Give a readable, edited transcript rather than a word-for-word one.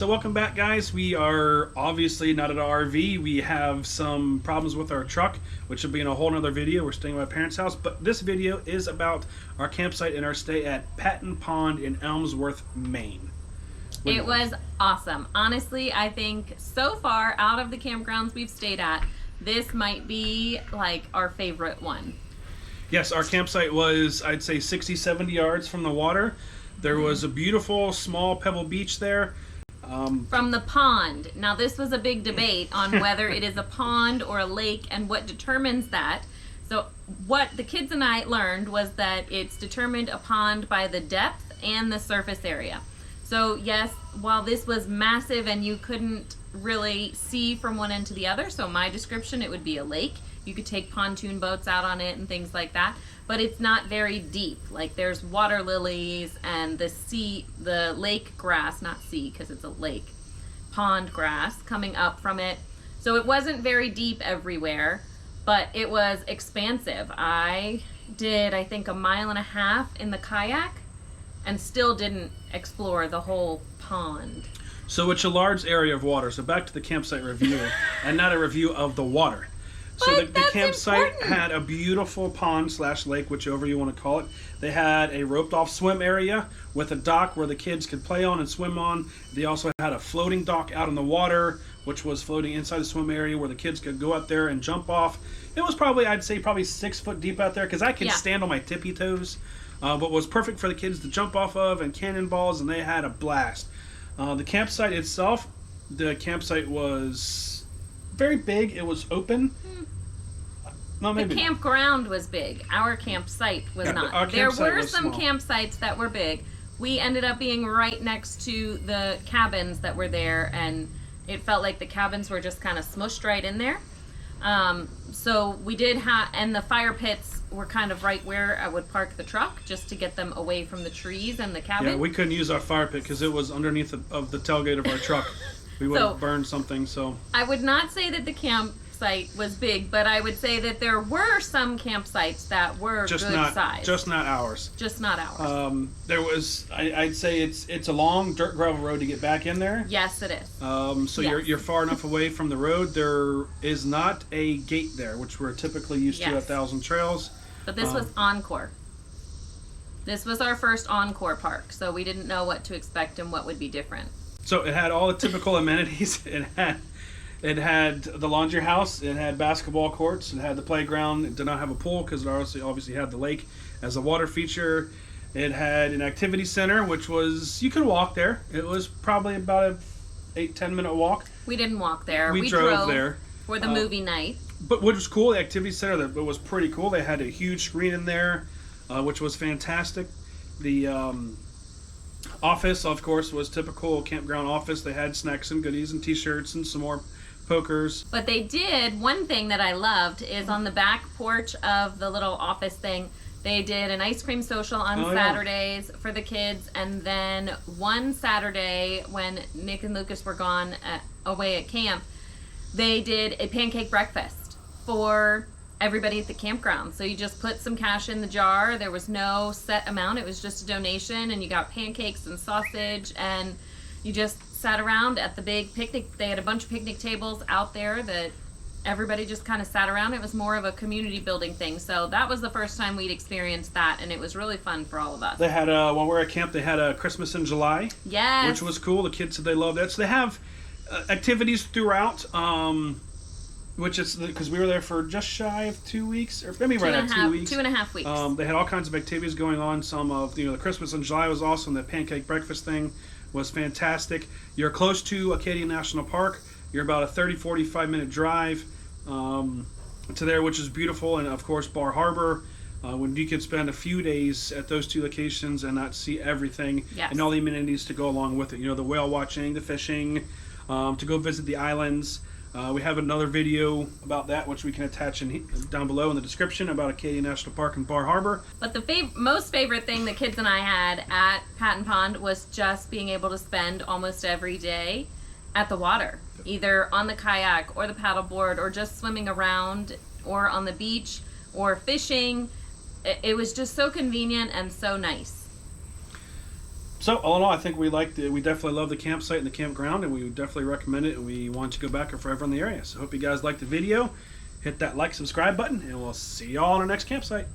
So welcome back, guys. We are obviously not at an RV. We have some problems with our truck, which will be in a whole nother video. We're staying at my parents' house, but this video is about our campsite and our stay at Patten Pond in Elmsworth, Maine. It was awesome. Honestly, I think so far out of the campgrounds we've stayed at, this might be like our favorite one. Yes, our campsite was, I'd say, 60, 70 yards from the water. There was a beautiful small pebble beach there. From the pond. Now, this was a big debate on whether it is a pond or a lake and what determines that. So what the kids and I learned was that it's determined a pond by the depth and the surface area. So yes, while this was massive and you couldn't really see from one end to the other, so my description, it would be a lake. You could take pontoon boats out on it and things like that, but it's not very deep. Like there's water lilies and the lake grass, not sea because it's a lake, pond grass coming up from it. So it wasn't very deep everywhere, but it was expansive. I did, I think, 1.5 miles in the kayak and still didn't explore the whole pond. So it's a large area of water. So back to the campsite review, and not a review of the water. So the campsite had a beautiful pond / lake, whichever you want to call it. They had a roped off swim area with a dock where the kids could play on and swim on. They also had a floating dock out in the water, which was floating inside the swim area where the kids could go out there and jump off. It was probably, I'd say, probably 6 foot deep out there because I could stand on my tippy toes. But was perfect for the kids to jump off of and cannonballs, and they had a blast. The campsite itself, the campsite was very big. It was open. No, maybe the campground was big. Our campsite was not. There were some campsites that were big. We ended up being right next to the cabins that were there, and it felt like the cabins were just kind of smushed right in there. So we did have, and the fire pits were kind of right where I would park the truck just to get them away from the trees and the cabin. Yeah, we couldn't use our fire pit because it was underneath of the tailgate of our truck. We would have burned something. So I would not say that the campsite was big, but I would say that there were some campsites that were good size. Just not ours. Just not ours. There was, I'd say it's a long dirt gravel road to get back in there. Yes, it is. So yes. You're far enough away from the road. There is not a gate there, which we're typically used to at Thousand Trails. But this was Encore. This was our first Encore park, so we didn't know what to expect and what would be different. So it had all the typical amenities. It had the laundry house. It had basketball courts. It had the playground. It did not have a pool because it obviously had the lake as a water feature. It had an activity center, which was, you could walk there. It was probably about a 8-10 minute walk. We didn't walk there. We drove there for the movie night. But what was cool, the activity center, it was pretty cool. They had a huge screen in there, which was fantastic. The office, of course, was typical campground office. They had snacks and goodies and t-shirts and some more pokers. But they did, one thing that I loved is on the back porch of the little office thing, they did an ice cream social on Saturdays for the kids. And then one Saturday when Nick and Lucas were gone away at camp, they did a pancake breakfast for everybody at the campground. So you just put some cash in the jar. There was no set amount. It was just a donation, and you got pancakes and sausage, and you just sat around at the big picnic. They had a bunch of picnic tables out there that everybody just kind of sat around. It was more of a community building thing. So that was the first time we'd experienced that, and it was really fun for all of us. They had, while we were at camp, they had a Christmas in July. Yes. Which was cool. The kids said they loved that. So they have activities throughout, which is because we were there for just shy of 2 weeks, or maybe right at 2 weeks. 2.5 weeks. They had all kinds of activities going on. Some of the Christmas in July was awesome. The pancake breakfast thing was fantastic. You're close to Acadia National Park. You're about a 30-45 minute drive to there, which is beautiful. And of course, Bar Harbor. When you could spend a few days at those two locations and not see everything and all the amenities to go along with it. The whale watching, the fishing, to go visit the islands. We have another video about that, which we can attach down below in the description, about Acadia National Park and Bar Harbor. But the most favorite thing the kids and I had at Patten Pond was just being able to spend almost every day at the water, either on the kayak or the paddleboard or just swimming around or on the beach or fishing. It was just so convenient and so nice. So all in all, I think we definitely love the campsite and the campground, and we would definitely recommend it, and we want to go back if we're ever in the area. So hope you guys liked the video. Hit that like, subscribe button, and we'll see y'all on our next campsite.